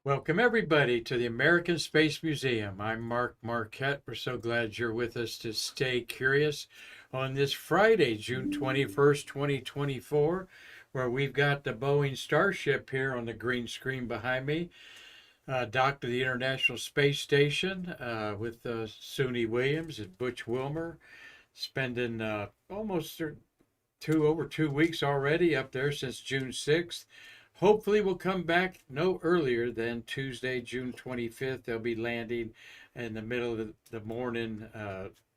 Welcome, everybody, to the American Space Museum. I'm Marquette. We're so glad you're with us to stay curious on this Friday, June 21st, 2024, where we've got the Boeing Starship here on the green screen behind me, docked to the International Space Station with Suni Williams and Butch Wilmer, spending almost over 2 weeks already up there since June 6th. Hopefully, we'll come back no earlier than Tuesday, June 25th. They'll be landing in the middle of the morning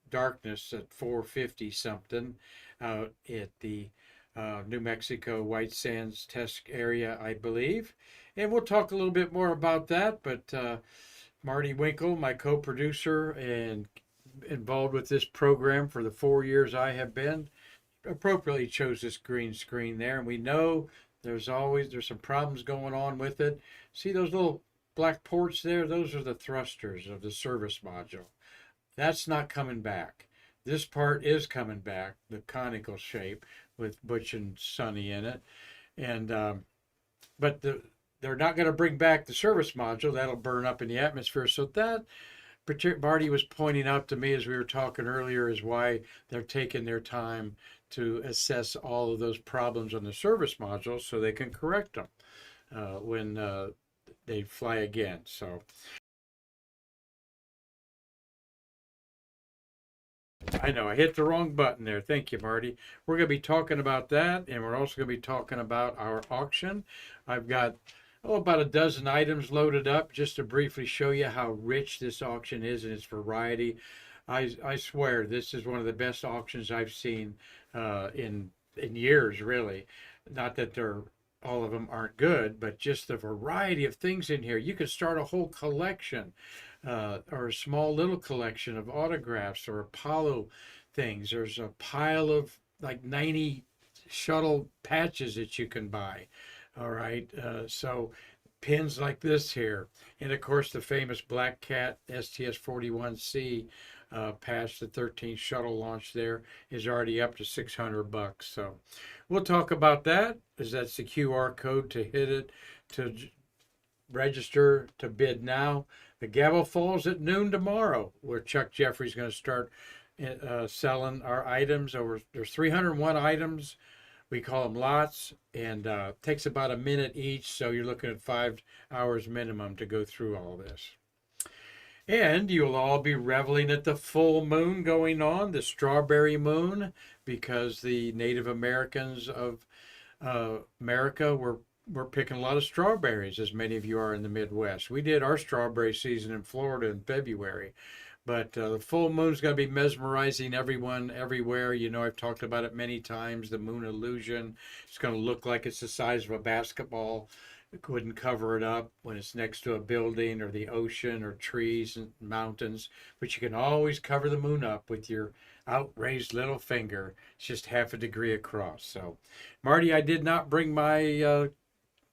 darkness at 4:50 something out at the New Mexico White Sands test area, I believe. And we'll talk a little bit more about that. But Marty Winkel, my co-producer and involved with this program for the 4 years I have been, appropriately chose this green screen there. And we know there's some problems going on with it. See those little black ports there? Those are the thrusters of the service module. That's not coming back. This part is coming back, the conical shape with Butch and Sonny in it. And but they're not going to bring back the service module. That'll burn up in the atmosphere. So that Marty was pointing out to me as we were talking earlier is why they're taking their time to assess all of those problems on the service module so they can correct them when they fly again. So I know I hit the wrong button there. Thank you, Marty. We're going to be talking about that, and we're also going to be talking about our auction. I've got about a dozen items loaded up just to briefly show you how rich this auction is in its variety. I swear this is one of the best auctions I've seen in years, really. Not that all of them aren't good, but just the variety of things in here. You could start a whole collection or a small little collection of autographs or Apollo things. There's a pile of like 90 shuttle patches that you can buy. All right, so pins like this here, and of course the famous Black Cat STS-41C patch, the 13th shuttle launch there, is already up to $600. So we'll talk about that. That's the QR code to hit it to register to bid now. The gavel falls at noon tomorrow, where Chuck Jeffrey's going to start selling our items. There's 301 items. We call them lots, and takes about a minute each, so you're looking at 5 hours minimum to go through all this. And you'll all be reveling at the full moon going on, the strawberry moon, because the Native Americans of America were picking a lot of strawberries, as many of you are in the Midwest. We did our strawberry season in Florida in February. But the full moon's going to be mesmerizing everyone everywhere. You know, I've talked about it many times. The moon illusion. It's going to look like it's the size of a basketball. It wouldn't cover it up when it's next to a building or the ocean or trees and mountains. But you can always cover the moon up with your outraised little finger. It's just half a degree across. So, Marty, I did not bring my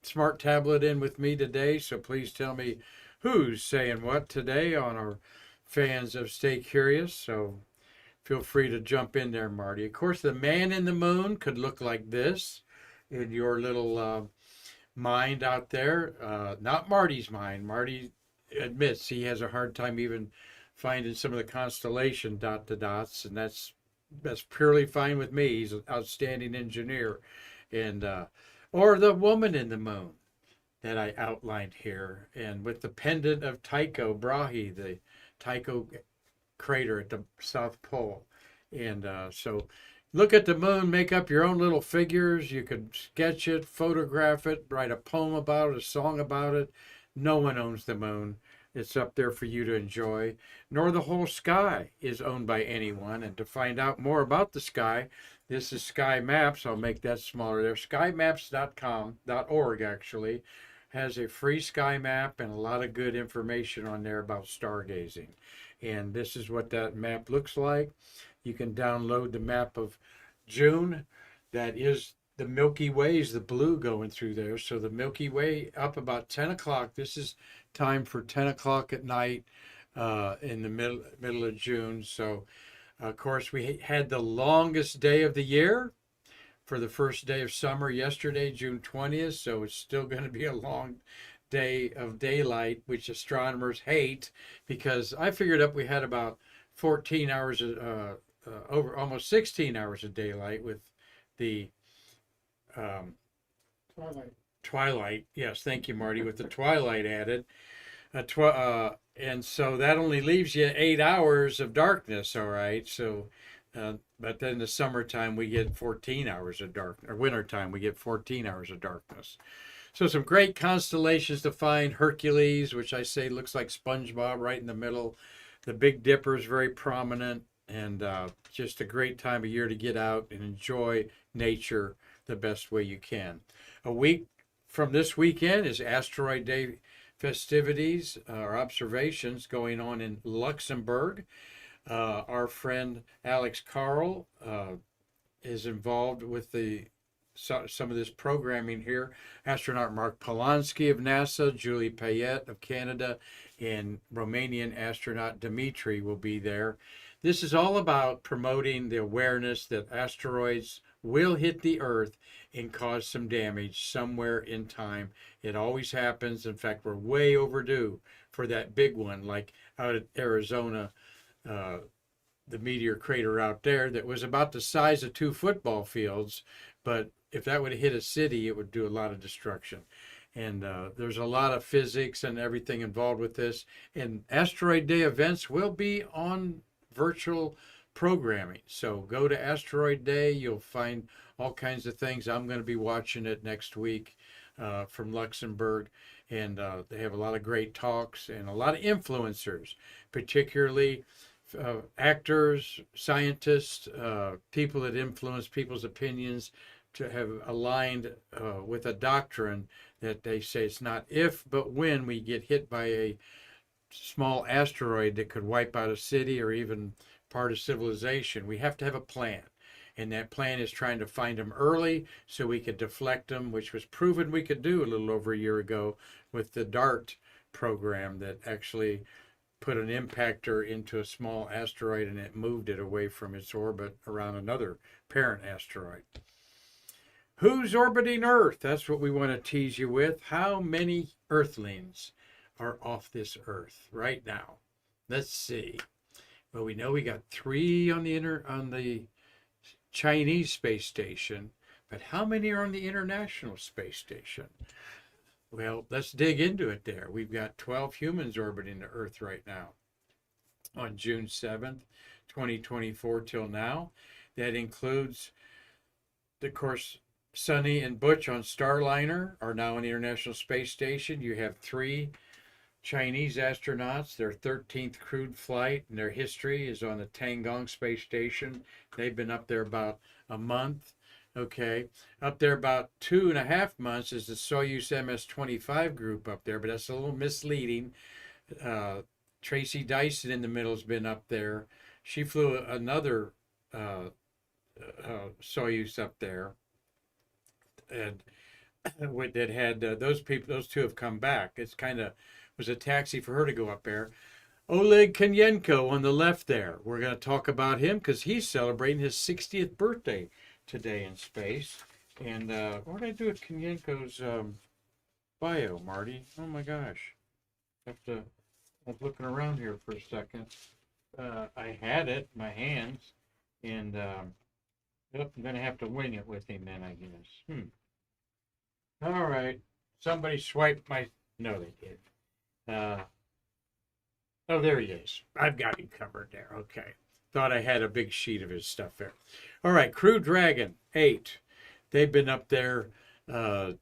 smart tablet in with me today. So please tell me who's saying what today on our fans of Stay Curious, so feel free to jump in there, Marty. Of course, the man in the moon could look like this in your little mind out there. Not Marty's mind. Marty admits he has a hard time even finding some of the constellation dots, and that's purely fine with me. He's an outstanding engineer. And or the woman in the moon that I outlined here, and with the pendant of Tycho Brahe, the Tycho crater at the South Pole. And so look at the moon, make up your own little figures. You could sketch it, photograph it, write a poem about it, a song about it. No one owns the moon. It's up there for you to enjoy. Nor the whole sky is owned by anyone. And to find out more about the sky, this is Sky Maps. I'll make that smaller there. Skymaps.com.org actually has a free sky map and a lot of good information on there about stargazing. And this is what that map looks like. You can download the map of June. That is the Milky Way, is the blue going through there. So the Milky Way up about 10 o'clock. This is time for 10 o'clock at night in the middle of June. So, of course, we had the longest day of the year for the first day of summer yesterday, June 20th. So it's still going to be a long day of daylight, which astronomers hate, because I figured up we had about 14 hours, over almost 16 hours of daylight with the um, Twilight. twilight. Yes, thank you, Marty, with the twilight added. And so that only leaves you 8 hours of darkness, all right? So, but then the summertime we get 14 hours of dark, or wintertime we get 14 hours of darkness. So some great constellations to find. Hercules, which I say looks like SpongeBob right in the middle. The Big Dipper is very prominent, and just a great time of year to get out and enjoy nature the best way you can. A week from this weekend is Asteroid Day festivities or observations going on in Luxembourg. Our friend Alex Carl is involved with some of this programming here. Astronaut Mark Polanski of NASA, Julie Payette of Canada, and Romanian astronaut Dimitri will be there. This is all about promoting the awareness that asteroids will hit the Earth and cause some damage somewhere in time. It always happens. In fact, we're way overdue for that big one, like out at Arizona, the meteor crater out there that was about the size of 2 football fields. But if that would have hit a city, it would do a lot of destruction. And there's a lot of physics and everything involved with this. And Asteroid Day events will be on virtual programming. So go to Asteroid Day. You'll find all kinds of things. I'm going to be watching it next week from Luxembourg. And they have a lot of great talks and a lot of influencers, particularly actors, scientists, people that influence people's opinions to have aligned with a doctrine that they say it's not if, but when we get hit by a small asteroid that could wipe out a city or even part of civilization. We have to have a plan. And that plan is trying to find them early so we could deflect them, which was proven we could do a little over a year ago with the DART program that actually put an impactor into a small asteroid and it moved it away from its orbit around another parent asteroid. Who's orbiting Earth? That's what we want to tease you with. How many Earthlings are off this Earth right now? Let's see. Well, we know we got 3 on the Chinese space station, but how many are on the International Space Station? Well, let's dig into it there. We've got 12 humans orbiting the Earth right now on June 7th, 2024 till now. That includes, of course, Sonny and Butch on Starliner are now on the International Space Station. You have 3 Chinese astronauts, their 13th crewed flight, and their history is on the Tiangong Space Station. They've been up there about a month. Okay, up there about 2.5 months is the Soyuz MS-25 group up there, but that's a little misleading. Tracy Dyson in the middle has been up there. She flew another Soyuz up there, and that had those people. Those 2 have come back. It's kind of was a taxi for her to go up there. Oleg Konyenko on the left there. We're going to talk about him because he's celebrating his 60th birthday today in space. And what did I do with Konyenko's bio, Marty? Oh my gosh. I was looking around here for a second. I had it in my hands, and I'm going to have to wing it with him then, I guess. All right. Somebody swiped my... No, they did. Oh, there he is. I've got him covered there. Okay. Thought I had a big sheet of his stuff there. All right. Crew Dragon 8. They've been up there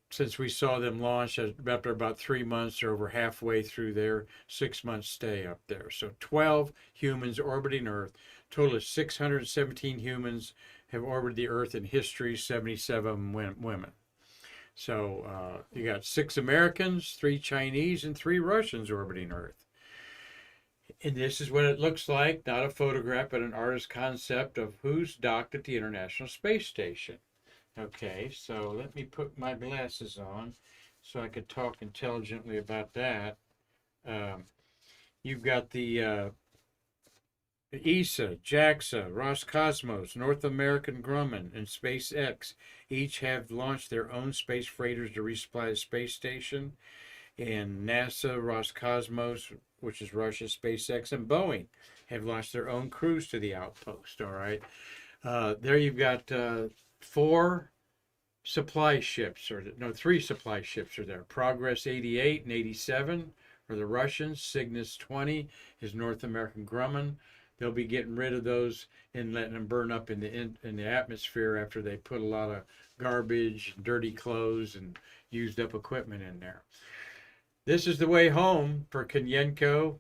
since we saw them launch. After about 3 months, they're over halfway through their 6-month stay up there. So 12 humans orbiting Earth. Total of 617 humans have orbited the Earth in history, 77 women. So you got 6 Americans, 3 Chinese, and 3 Russians orbiting Earth. And this is what it looks like, not a photograph, but an artist's concept of who's docked at the International Space Station. Okay, so let me put my glasses on so I could talk intelligently about that. You've got the ESA, JAXA, Roscosmos, North American Grumman, and SpaceX each have launched their own space freighters to resupply the space station. And NASA, Roscosmos, which is Russia, SpaceX, and Boeing have launched their own crews to the outpost. All right. There you've got four supply ships, or no, three supply ships are there. Progress 88 and 87 are the Russians. Cygnus 20 is North American Grumman. They'll be getting rid of those and letting them burn up in the atmosphere after they put a lot of garbage, dirty clothes, and used up equipment in there. This is the way home for Konyenko,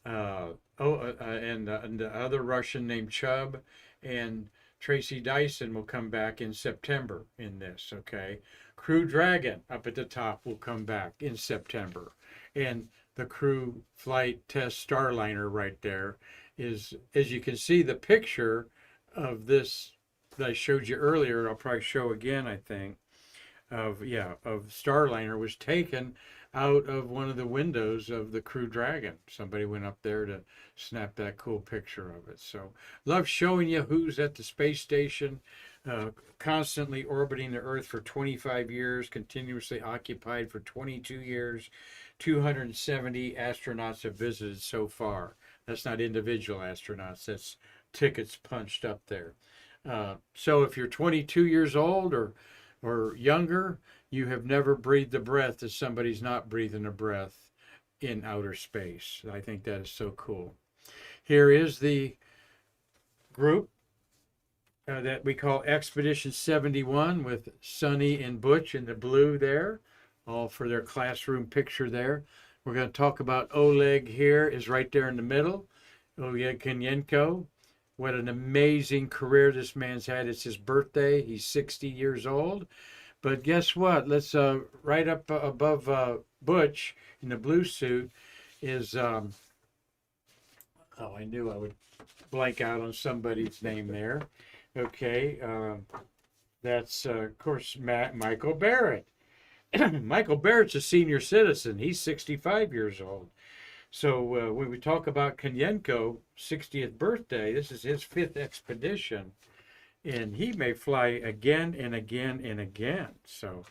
and the other Russian named Chubb, and Tracy Dyson will come back in September in this, okay? Crew Dragon up at the top will come back in September. And the Crew Flight Test Starliner right there is, as you can see, the picture of this that I showed you earlier, I'll probably show again, I think, of Starliner was taken out of one of the windows of the Crew Dragon. Somebody went up there to snap that cool picture of it. So love showing you who's at the space station, constantly orbiting the Earth for 25 years, continuously occupied for 22 years. 270 astronauts have visited so far. That's not individual astronauts, that's tickets punched up there. So if you're 22 years old or younger, you have never breathed a breath that somebody's not breathing a breath in outer space. I think that is so cool. Here is the group that we call Expedition 71 with Sonny and Butch in the blue there, all for their classroom picture there. We're going to talk about Oleg here, is right there in the middle. Oleg Konyenko. What an amazing career this man's had. It's his birthday. He's 60 years old. But guess what? Let's right up above Butch in the blue suit is, I knew I would blank out on somebody's name there. Okay, that's, of course, Michael Barrett. Michael Barrett's a senior citizen. He's 65 years old. So when we talk about Konyenko, 60th birthday, this is his 5th expedition. And he may fly again and again and again. So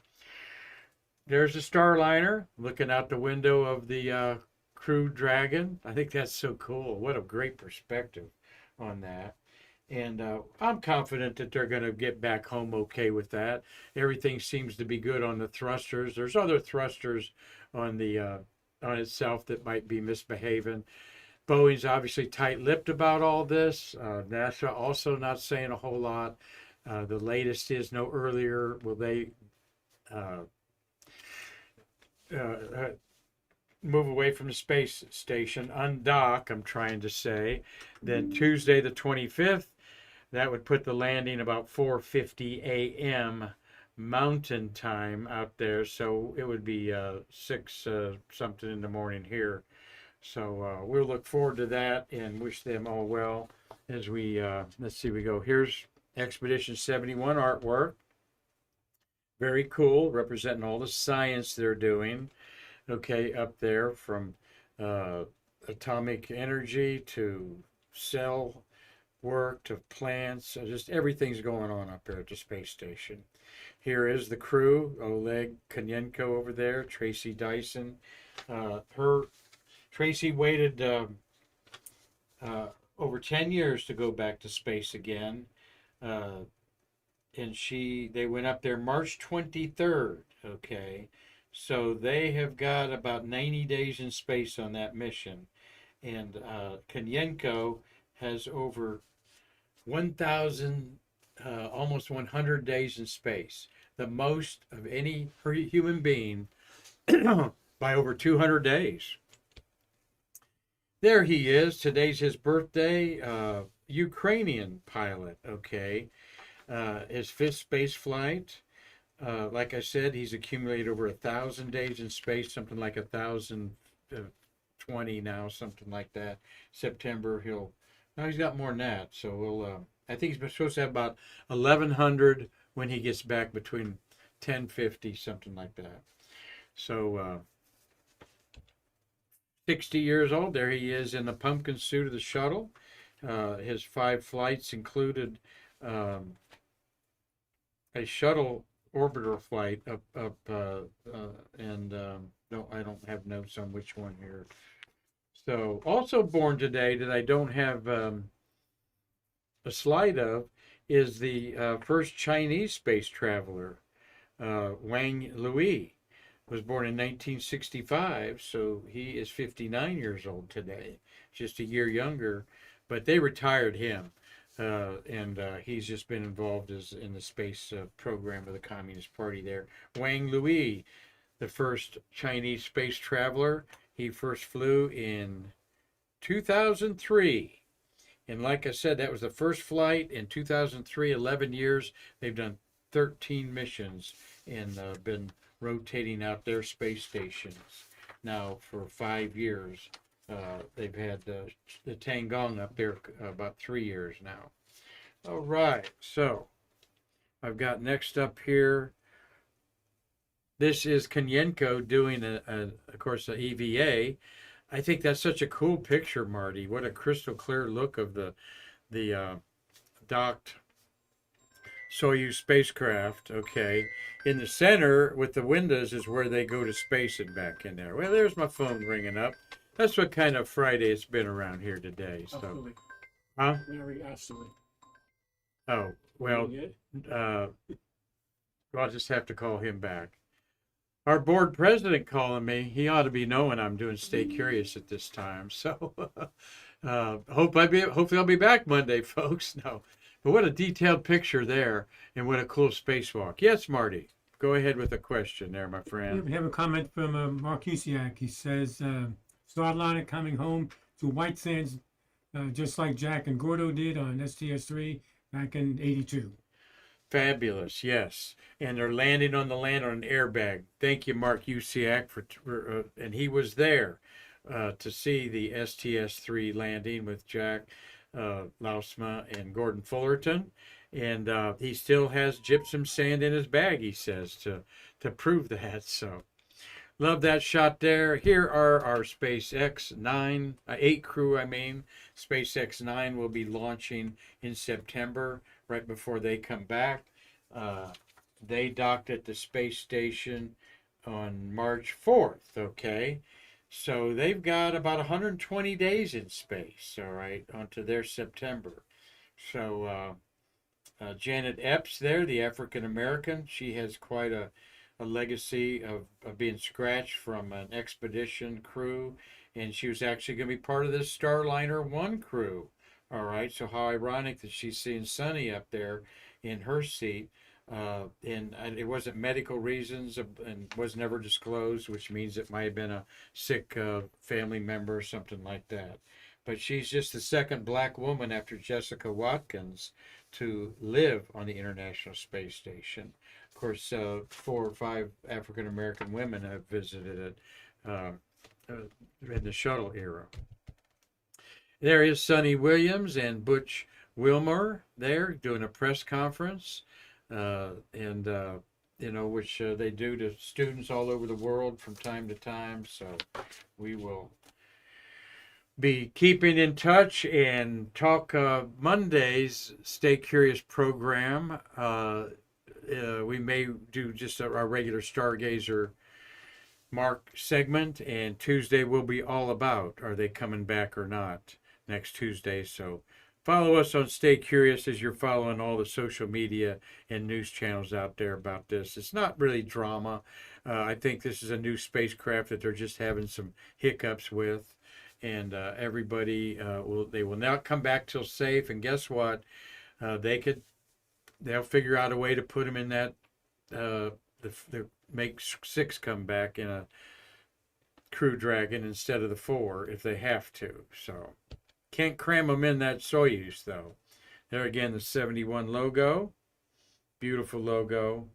there's a Starliner looking out the window of the Crew Dragon. I think that's so cool. What a great perspective on that. And I'm confident that they're going to get back home okay with that. Everything seems to be good on the thrusters. There's other thrusters on the on itself that might be misbehaving. Boeing's obviously tight-lipped about all this. NASA also not saying a whole lot. The latest is no earlier will they move away from the space station, undock, I'm trying to say. Then Tuesday the 25th, that would put the landing about 4:50 a.m. Mountain Time out there. So it would be 6 something in the morning here. So we'll look forward to that and wish them all well as we, let's see, we go. Here's Expedition 71 artwork. Very cool, representing all the science they're doing. Okay, up there from atomic energy to cell work to plants. Just everything's going on up there at the space station. Here is the crew, Oleg Konyenko over there, Tracy Dyson. Tracy waited over 10 years to go back to space again. And they went up there March 23rd, okay? So they have got about 90 days in space on that mission. And Konyenko has over 1,000, almost 100 days in space. The most of any human being by over 200 days. There he is. Today's his birthday. Ukrainian pilot, okay. His 5th space flight. Like I said, he's accumulated over 1,000 days in space, something like 1,020 now, something like that. September, he's got more than that. So I think he's supposed to have about 1,100 when he gets back, between 1,050, something like that. So 60 years old, there he is in the pumpkin suit of the shuttle. His 5 flights included a shuttle orbiter flight up and I don't have notes on which one here. So, also born today that I don't have a slide of is the first Chinese space traveler, Wang Louis. Was born in 1965, so he is 59 years old today, just a year younger. But they retired him, and he's just been involved in the space program of the Communist Party there. Wang Louis, the first Chinese space traveler, he first flew in 2003. And like I said, that was the first flight in 2003, 11 years. They've done 13 missions and been rotating out their space stations now for 5 years. They've had the Tiangong up there about 3 years now. All right, so I've got next up here. This is Konyenko doing, of course, the EVA. I think that's such a cool picture, Marty. What a crystal clear look of the docked Soyuz spacecraft. Okay, in the center with the windows is where they go to space and back in there. Well, there's my phone ringing up. That's what kind of Friday it's been around here today. So, Absolutely. huh? Very absolutely. Oh, well, I'll just have to call him back. Our board president calling me. He ought to be knowing I'm doing Stay Curious at this time. So, hopefully I'll be back Monday, folks. No, but what a detailed picture there, and what a cool spacewalk. Yes, Marty, go ahead with a question there, my friend. We have a comment from Mark Usiak. He says, Starliner coming home to White Sands, just like Jack and Gordo did on STS-3 back in '82. Fabulous, yes. And they're landing on the land on an airbag. Thank you, Mark Usiak, for and he was there to see the STS-3 landing with Jack Lausma and Gordon Fullerton. And he still has gypsum sand in his bag, he says, to prove that. So, love that shot there. Here are our SpaceX 8 crew, SpaceX 9 will be launching in September, right before they come back. They docked at the space station on March 4th, okay? So they've got about 120 days in space, all right, onto their September. So Janet Epps there, the African-American, she has quite a legacy of being scratched from an expedition crew, and she was actually going to be part of the Starliner 1 crew. All right, so how ironic that she's seeing Sunny up there in her seat. And it wasn't medical reasons and was never disclosed, which means it might have been a sick family member or something like that. But she's just the second black woman after Jessica Watkins to live on the International Space Station. Of course, 4 or 5 African American women have visited it in the shuttle era. There is Sonny Williams and Butch Wilmore there doing a press conference, which they do to students all over the world from time to time. So we will be keeping in touch and talk Monday's Stay Curious program. We may do just our regular Stargazer Mark segment, and Tuesday will be all about, are they coming back or not, next Tuesday. So follow us on Stay Curious as you're following all the social media and news channels out there about this. It's not really drama. I think this is a new spacecraft that they're just having some hiccups with, and everybody they will not come back till safe. And guess what? They'll figure out a way to put them in that make 6 come back in a Crew Dragon instead of the 4 if they have to. So can't cram them in that Soyuz though. There again, the 71 logo, beautiful logo,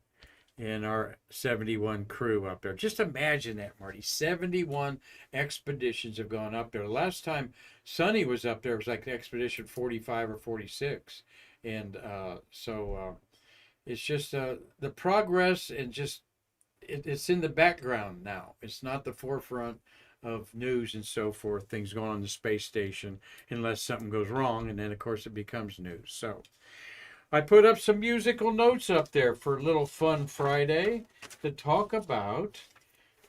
and our 71 crew up there. Just imagine that, Marty. 71 expeditions have gone up there. The last time Sonny was up there was like expedition 45 or 46. And it's just the progress, and just it's in the background now. It's not the forefront of news and so forth, things going on in the space station, unless something goes wrong, and then of course it becomes news. So I put up some musical notes up there for a little fun Friday to talk about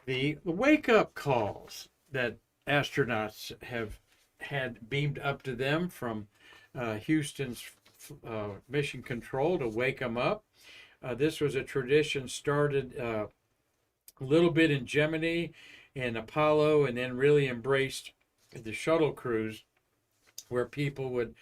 the wake-up calls that astronauts have had beamed up to them from Houston's mission control to wake them up. This was a tradition started a little bit in Gemini and Apollo, and then really embraced the shuttle crews, where people would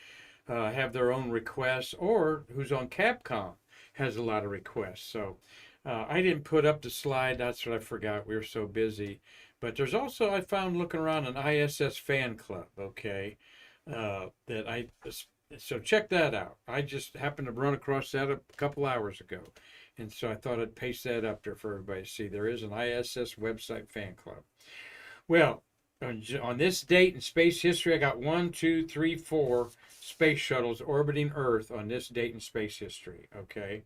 have their own requests, or who's on Capcom has a lot of requests. So I didn't put up the slide. That's what I forgot. We were so busy. But there's also, I found looking around, an ISS fan club, okay? So check that out. I just happened to run across that a couple hours ago. And so I thought I'd paste that up there for everybody to see. There is an ISS website fan club. Well, on this date in space history, I got 1, 2, 3, 4 space shuttles orbiting Earth on this date in space history, okay?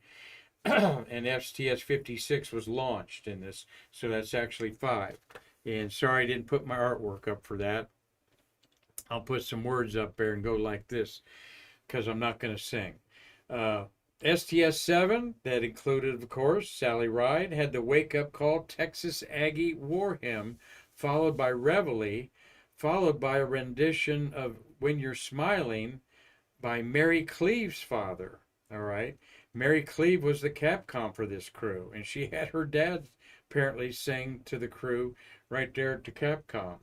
And STS-56 was launched in this, so that's actually 5. And sorry I didn't put my artwork up for that. I'll put some words up there and go like this, because I'm not going to sing. STS-7, that included, of course, Sally Ride, had the wake-up call Texas Aggie War Hymn, followed by Reveille, followed by a rendition of When You're Smiling by Mary Cleave's father. All right. Mary Cleave was the Capcom for this crew, and she had her dad apparently sing to the crew right there at the Capcom.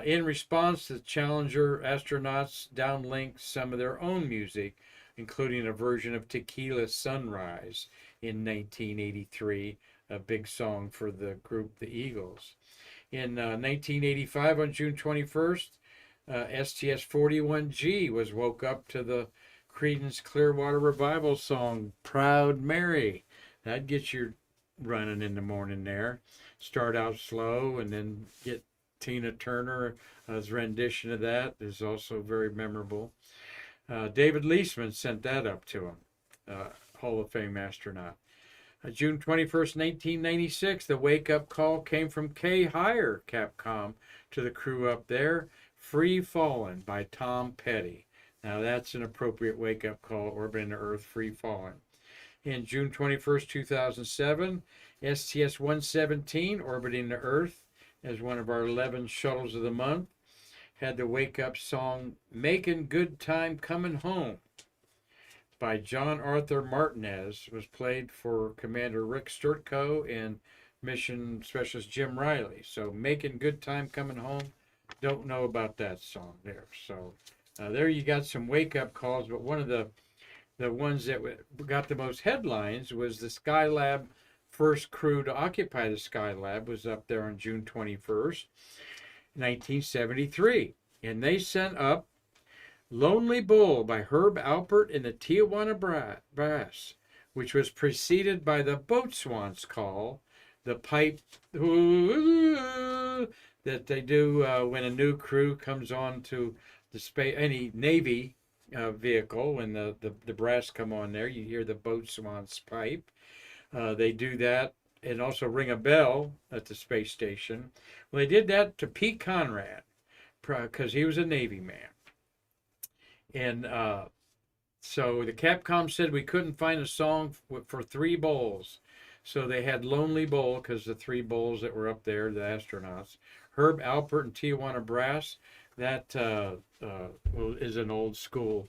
In response, the Challenger astronauts downlinked some of their own music, including a version of Tequila Sunrise in 1983, a big song for the group The Eagles. In 1985, on June 21st, STS-41G was woke up to the Creedence Clearwater Revival song, Proud Mary. That gets you running in the morning there. Start out slow and then get Tina Turner's rendition of that is also very memorable. David Leisman sent that up to him, Hall of Fame astronaut. June 21st, 1996, the wake-up call came from K Higher Capcom to the crew up there, Free Fallin' by Tom Petty. Now that's an appropriate wake-up call, orbiting the Earth, Free Fallin'. In June 21st, 2007, STS-117, orbiting the Earth as one of our 11 shuttles of the month, had the wake-up song Making Good Time Coming Home by John Arthur Martinez, was played for Commander Rick Sturtko and Mission Specialist Jim Riley. So Making Good Time Coming Home, don't know about that song there. So there you got some wake-up calls, but one of the ones that got the most headlines was the Skylab first crew to occupy the Skylab was up there on June 21st, 1973. And they sent up Lonely Bull by Herb Alpert and the Tijuana Brass, which was preceded by the Boatswain's Call, the pipe that they do when a new crew comes on to any Navy vehicle. When the brass come on there, you hear the boatswain's pipe. They do that, and also ring a bell at the space station. Well, they did that to Pete Conrad because he was a Navy man. And so the Capcom said we couldn't find a song for 3 bowls. So they had Lonely Bull because the 3 bowls that were up there, the astronauts. Herb Alpert and Tijuana Brass, that is an old school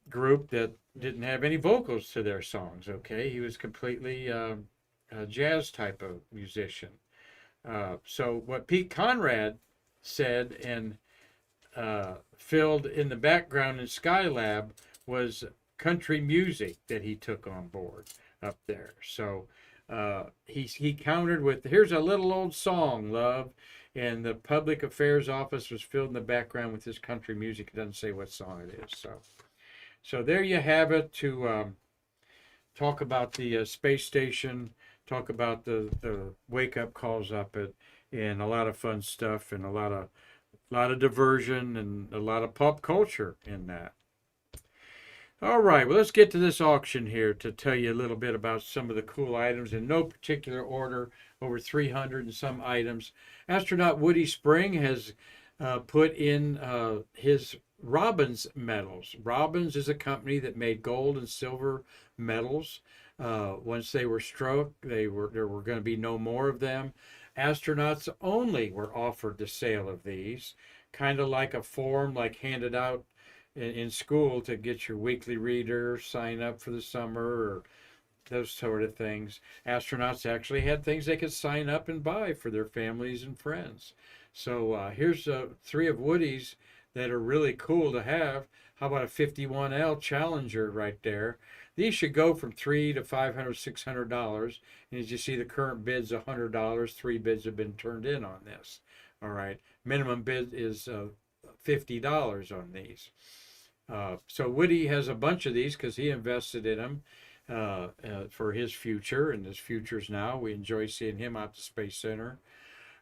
group that didn't have any vocals to their songs, okay? He was completely a jazz type of musician. So what Pete Conrad said and filled in the background in Skylab was country music that he took on board up there. So he countered with, here's a little old song, love, and the public affairs office was filled in the background with this country music. It doesn't say what song it is. So there you have it, to talk about the space station, talk about the wake-up calls up it, and a lot of fun stuff, and a lot of diversion, and a lot of pop culture in that. All right, well, let's get to this auction here to tell you a little bit about some of the cool items in no particular order, over 300 and some items. Astronaut Woody Spring has put in his Robbins medals. Robbins is a company that made gold and silver medals Once they were struck, there were going to be no more of them. Astronauts only were offered the sale of these, kind of like a form like handed out in school to get your weekly reader, sign up for the summer, or those sort of things. Astronauts actually had things they could sign up and buy for their families and friends. So here's three of Woody's that are really cool to have. How about a 51L Challenger right there? These should go from $300 to $500, $600. And as you see, the current bid's $100. Three bids have been turned in on this. All right. Minimum bid is $50 on these. So Woody has a bunch of these because he invested in them for his future, and his future's now. We enjoy seeing him out the Space Center.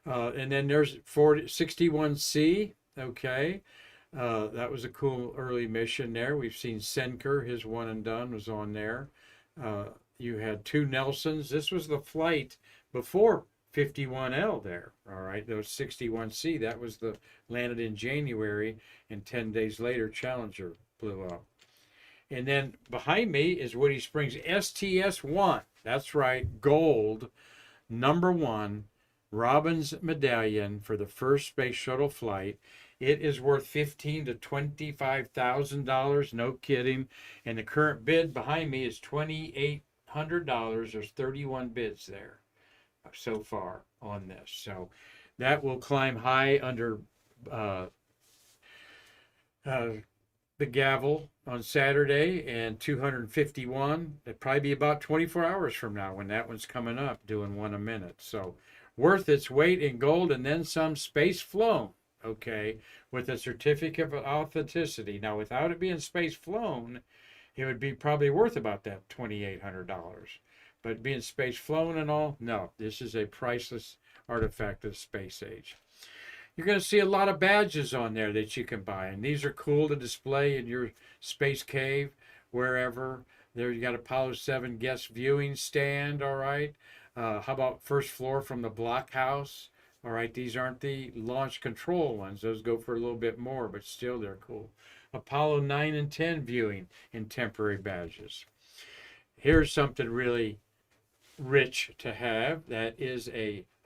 And then there's 61C. Okay. That was a cool early mission there. We've seen Senker, his one and done was on there. You had two Nelsons. This was the flight before 51L there. All right, those 61C, that was the landed in January, and 10 days later Challenger blew up. And then behind me is Woody Springs STS-1. That's right, gold, #1, Robbins medallion for the first space shuttle flight. It is worth $15,000 to $25,000, no kidding. And the current bid behind me is $2,800. There's 31 bids there so far on this. So that will climb high under the gavel on Saturday, and 251. It'll probably be about 24 hours from now when that one's coming up, doing one a minute. So worth its weight in gold and then some, space flown. Okay, with a certificate of authenticity. Now, without it being space flown, it would be probably worth about that $2,800. But being space flown and all, no, this is a priceless artifact of the space age. You're going to see a lot of badges on there that you can buy, and these are cool to display in your space cave, wherever. There you got Apollo 7 guest viewing stand, all right. How about first floor from the blockhouse? All right, these aren't the launch control ones. Those go for a little bit more, but still they're cool. Apollo 9 and 10 viewing in temporary badges. Here's something really rich to have. That is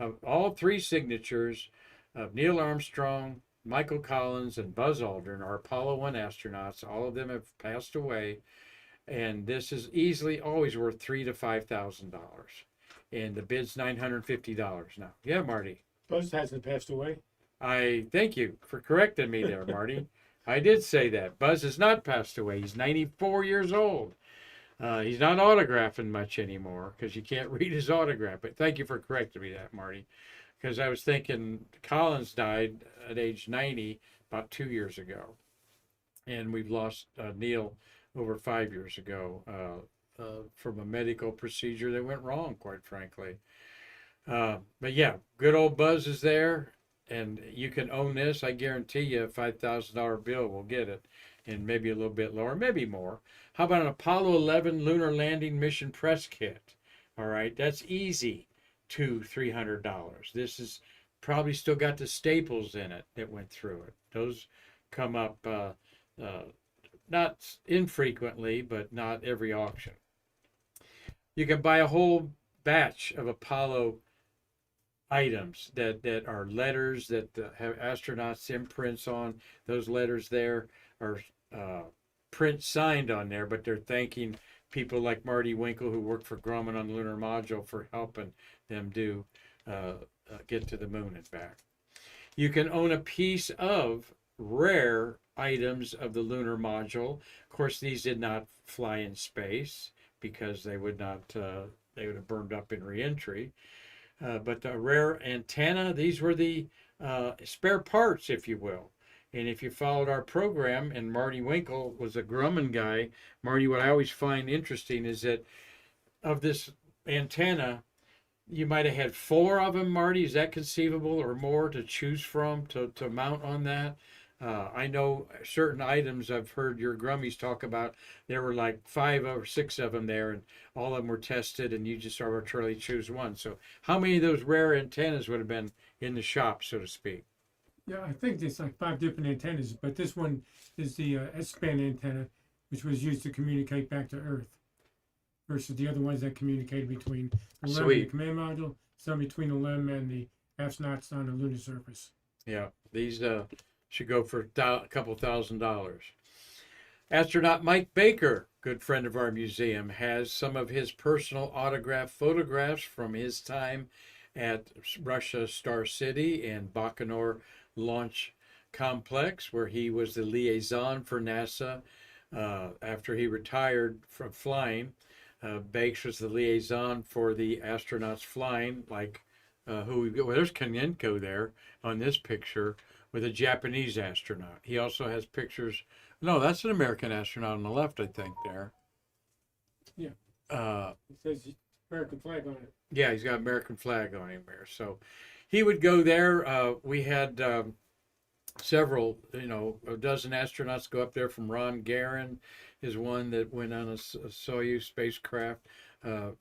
of all three signatures of Neil Armstrong, Michael Collins, and Buzz Aldrin are Apollo 1 astronauts. All of them have passed away. And this is easily always worth $3,000 to $5,000. And the bid's $950 now. Yeah, Marty. Buzz hasn't passed away. I thank you for correcting me there, Marty. I did say that. Buzz has not passed away. He's 94 years old. He's not autographing much anymore because you can't read his autograph. But thank you for correcting me that, Marty. Because I was thinking Collins died at age 90 about 2 years ago. And we've lost Neil over 5 years ago from a medical procedure that went wrong, quite frankly. But yeah, good old Buzz is there, and you can own this. I guarantee you a $5,000 bill will get it, and maybe a little bit lower, maybe more. How about an Apollo 11 lunar landing mission press kit? All right, that's easy, $200-300. This is probably still got the staples in it that went through it. Those come up not infrequently, but not every auction. You can buy a whole batch of Apollo items that are letters that have astronauts' imprints on. Those letters there are print signed on there, but they're thanking people like Marty Winkel, who worked for Grumman on the lunar module, for helping them get to the moon and back. You can own a piece of rare items of the lunar module. Of course, these did not fly in space because they would have burned up in reentry. But the rare antenna, these were the spare parts, if you will. And if you followed our program, and Marty Winkel was a Grumman guy, Marty, what I always find interesting is that of this antenna, you might have had 4 of them, Marty. Is that conceivable, or more to choose from to mount on that? I know certain items I've heard your Grummies talk about, there were like 5 or 6 of them there, and all of them were tested, and you just arbitrarily choose one. So how many of those rare antennas would have been in the shop, so to speak? Yeah, I think there's like 5 different antennas, but this one is the S-band antenna, which was used to communicate back to Earth. versus the other ones that communicated between the LEM and the Sweet. command module, some between the LEM and the astronauts on the lunar surface. Yeah, these should go for a couple $1,000s. Astronaut Mike Baker, good friend of our museum, has some of his personal autographed photographs from his time at Russia Star City and Baikonur Launch Complex, where he was the liaison for NASA after he retired from flying. Bakes was the liaison for the astronauts flying, like well, there's Kanyenko there on this picture with a Japanese astronaut. He also has pictures. No, that's an American astronaut on the left, I think, there. Yeah. Uh, It says American flag on it. yeah, he's got American flag on him there. So he would go there. We had several, a dozen astronauts go up there from Ron Garan is one that went on a Soyuz spacecraft.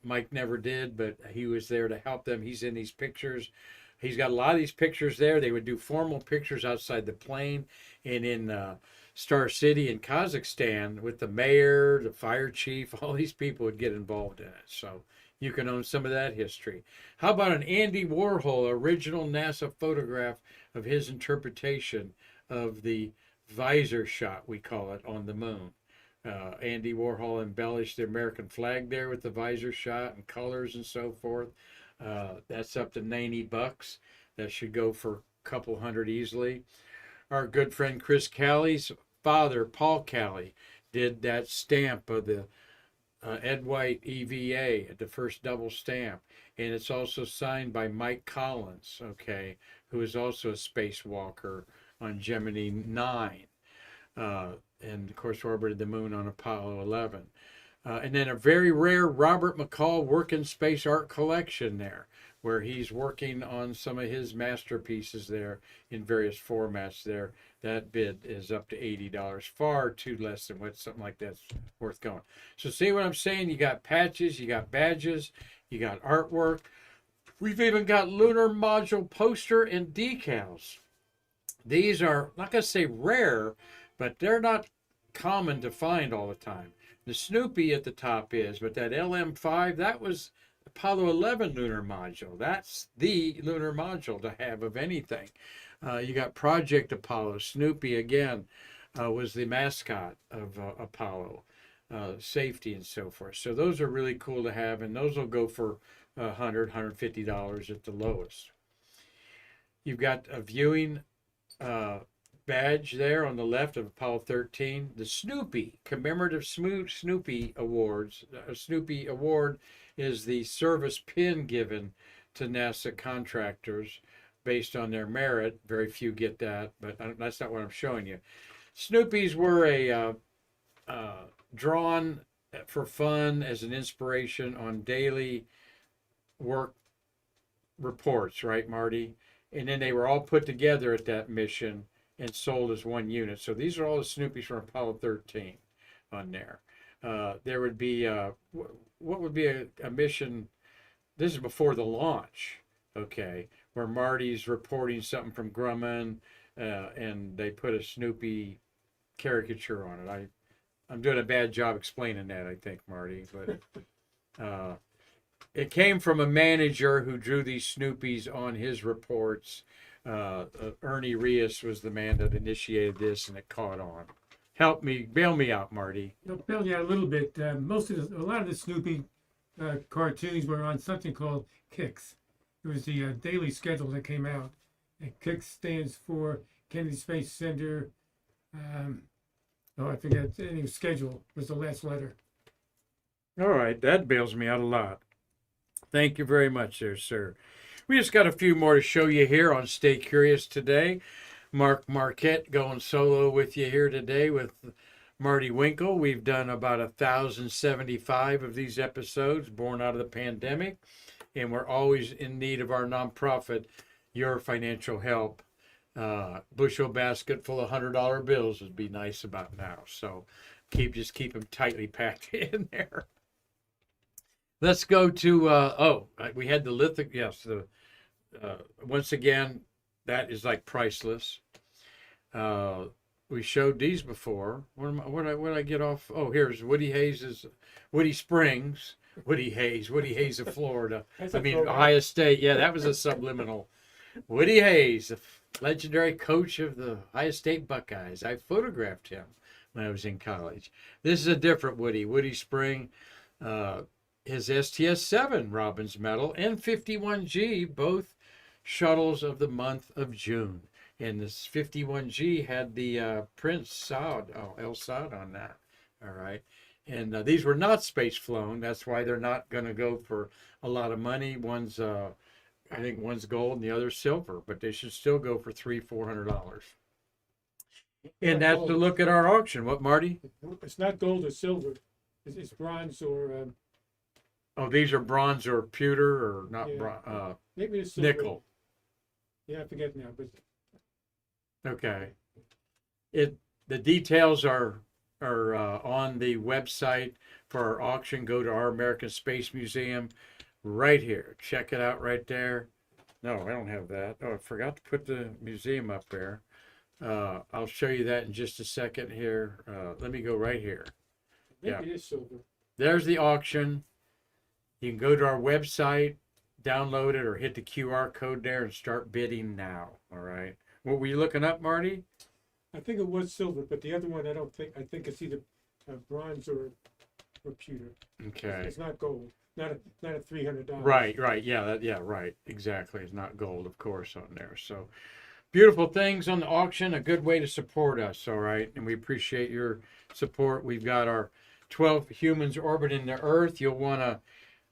Mike never did, but he was there to help them. He's in these pictures. He's got a lot of these pictures there. They would do formal pictures outside the plane and in Star City in Kazakhstan with the mayor, the fire chief, all these people would get involved in it. So you can own some of that history. How about an Andy Warhol original NASA photograph of his interpretation of the visor shot, we call it, on the moon? Andy Warhol embellished the American flag there with the visor shot and colors and so forth. That's up to $90. That should go for a couple hundred easily. Our good friend Chris Calley's father, Paul Calley, did that stamp of the Ed White EVA, the first double stamp. And it's also signed by Mike Collins, okay, who is also a spacewalker on Gemini 9. And of course orbited the moon on Apollo 11. And then a very rare Robert McCall working space art collection there, where he's working on some of his masterpieces there in various formats there. That bid is up to $80, far too less than what something like that's worth going. So see what I'm saying? You got patches, you got badges, you got artwork. We've even got lunar module poster and decals. These are, not going to say rare, but they're not common to find all the time. The Snoopy at the top is, but that LM5, that was Apollo 11 lunar module. That's the lunar module to have of anything. You got Project Apollo. Snoopy, again, was the mascot of Apollo, safety and so forth. So those are really cool to have, and those will go for $100, $150 at the lowest. You've got a viewing badge there on the left of Apollo 13. The Snoopy, commemorative Snoopy Awards. A Snoopy Award is the service pin given to NASA contractors based on their merit. Very few get that, but that's not what I'm showing you. Snoopies were a drawn for fun as an inspiration on daily work reports, right, Marty? And then they were all put together at that mission and sold as one unit. So these are all the Snoopies from Apollo 13 on there. There would be, what would be a mission, this is before the launch, okay, where Marty's reporting something from Grumman, and they put a Snoopy caricature on it. I'm doing a bad job explaining that, I think, Marty, but it came from a manager who drew these Snoopies on his reports. Ernie Rios was the man that initiated this, and it caught on. Help me, bail me out, Marty. I'll bail you out a little bit. A lot of the Snoopy cartoons were on something called Kicks. It was the daily schedule that came out. And Kicks stands for Kennedy Space Center. I forget. Anyway, schedule was the last letter. All right, that bails me out a lot. Thank you very much there, sir. We just got a few more to show you here on Stay Curious today. Marquette going solo with you here today with Marty Winkel. We've done about 1,075 of these episodes born out of the pandemic, and we're always in need of our nonprofit, your financial help. Bushel basket full of $100 bills would be nice about now. So just keep them tightly packed in there. Let's go to, we had the lithic, yes, once again, that is like priceless. we showed these before. What did I get off? Oh, here's Woody Hayes's Woody Springs. Woody Hayes of Florida. That's I a mean, throwback. Ohio State. Yeah, that was a subliminal. Woody Hayes, the legendary coach of the Ohio State Buckeyes. I photographed him when I was in college. This is a different Woody. Woody Spring, his STS-7 Robbins medal and 51G, both shuttles of the month of June. And this 51G had the Prince Saud, El Saud on that. All right. And these were not space flown. That's why they're not going to go for a lot of money. One's, I think one's gold and the other's silver, but they should still go for $300-400. And that's to look at our auction. What, Marty? It's not gold or silver. It's bronze or Oh, these are bronze or pewter or not yeah. Maybe it's silver. nickel. Yeah, I forget now, but Okay. The details are on the website for our auction. Go to our American Space Museum right here. Check it out right there. No, I don't have that. Oh, I forgot to put the museum up there. I'll show you that in just a second here. Let me go right here. maybe it is silver. There's the auction. You can go to our website, download it, or hit the QR code there and start bidding now. All right. What were you looking up, Marty? I think it was silver, but the other one I don't think. I think it's either bronze or pewter. Okay. It's not gold. Not a $300. Right. Yeah, right. Exactly. It's not gold, of course, on there. So beautiful things on the auction, a good way to support us, all right? And we appreciate your support. We've got our 12 humans orbiting the Earth. You'll want to,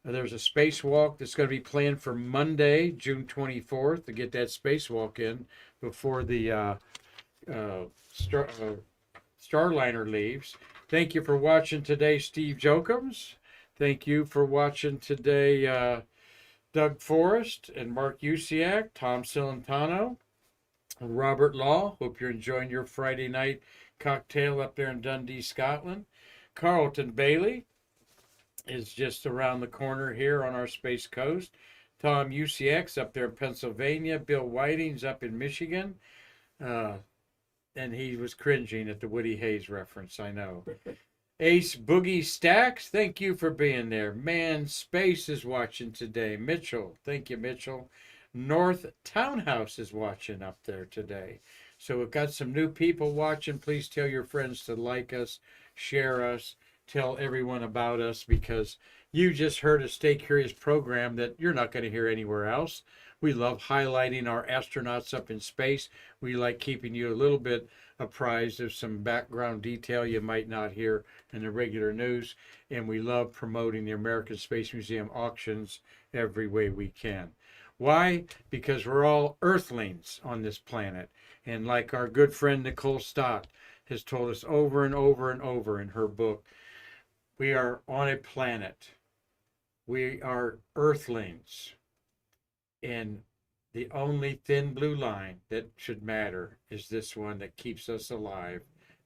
there's a spacewalk that's going to be planned for Monday, June 24th, to get that spacewalk in before the Starliner leaves. Thank you for watching today, Steve Jokums. Thank you for watching today, Doug Forrest and Mark Usiak, Tom Cilentano, Robert Law. Hope you're enjoying your Friday night cocktail up there in Dundee, Scotland. Carlton Bailey is just around the corner here on our Space Coast. Tom Usiak's up there in Pennsylvania. Bill Whiting's up in Michigan. And he was cringing at the Woody Hayes reference, I know. Ace Boogie Stacks, thank you for being there. Man Space is watching today. Mitchell, thank you, Mitchell. North Townhouse is watching up there today. So we've got some new people watching. Please tell your friends to like us, share us, tell everyone about us, because you just heard a Stay Curious program that you're not going to hear anywhere else. We love highlighting our astronauts up in space. We like keeping you a little bit apprised of some background detail you might not hear in the regular news. And we love promoting the American Space Museum auctions every way we can. Why? Because we're all Earthlings on this planet. And like our good friend Nicole Stott has told us over and over and over in her book, we are on a planet. We are Earthlings. And the only thin blue line that should matter is this one that keeps us alive.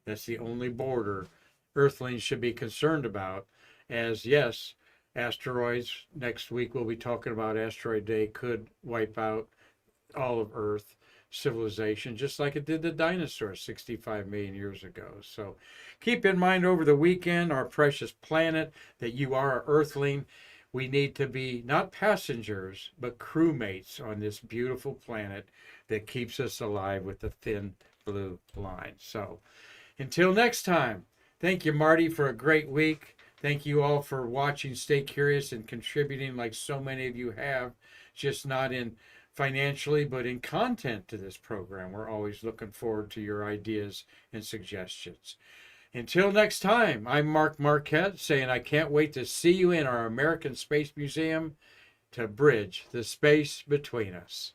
That's the only border Earthlings should be concerned about. As yes, asteroids, next week we'll be talking about Asteroid Day, could wipe out all of Earth civilization, just like it did the dinosaurs 65 million years ago. So keep in mind over the weekend, our precious planet, that you are an Earthling. We need to be not passengers, but crewmates on this beautiful planet that keeps us alive with the thin blue line. So until next time, thank you, Marty, for a great week. Thank you all for watching Stay Curious and contributing like so many of you have, just not in financially, but in content to this program. We're always looking forward to your ideas and suggestions. Until next time, I'm Mark Marquette saying I can't wait to see you in our American Space Museum to bridge the space between us.